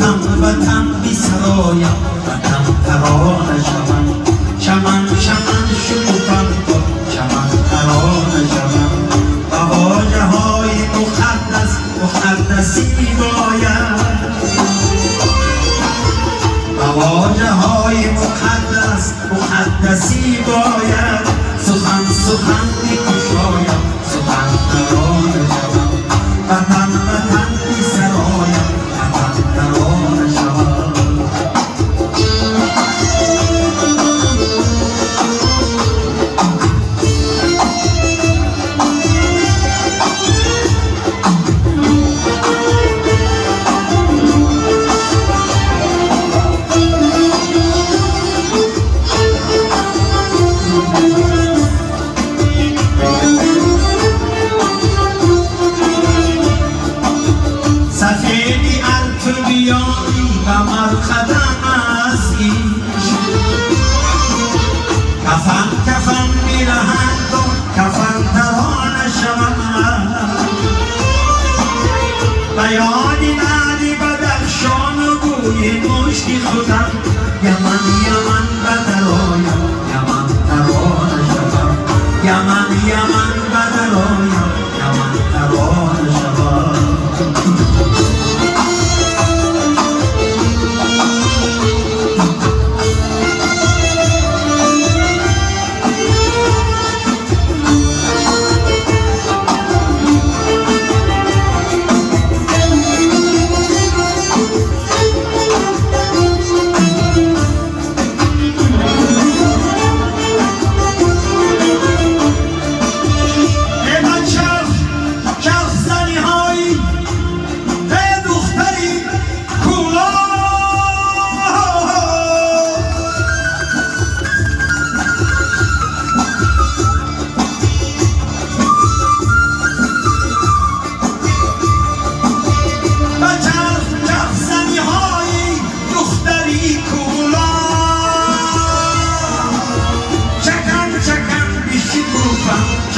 وطن بی سرایم وطن ترانه شوم چمن چمن شکوفم کن چمن ترانه شوم و واژه های مقدس مقدسی باید و واژه های مقدس مقدسی باید سخن سخن می‌گشایم سخن ترانه شوم وطن وطن بی سرایم وطن ترانه شوم سفیدی التوبیانی قمر خدم از ایش کفن کفن میرهند و کفن ترانه شوم بیانی نعلی بدخشان و بوی مشتی خودم یمن یمن بدرایم یمن ترانه شوم یمن یمن بدرایم یمن ترانه شوم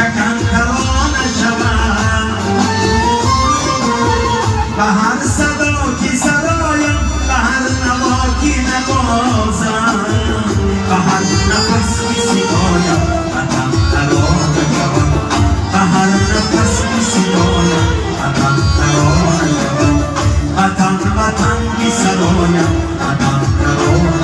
چکن ترانه شوم به هر صدا کی سرایم به هر نوا کی نوازم به هر نفس کی سیمایم وطن ترانه شوم به هر نفس کی سیمایم وطن ترانه شوم وطن وطن بی سرایم وطن ترانه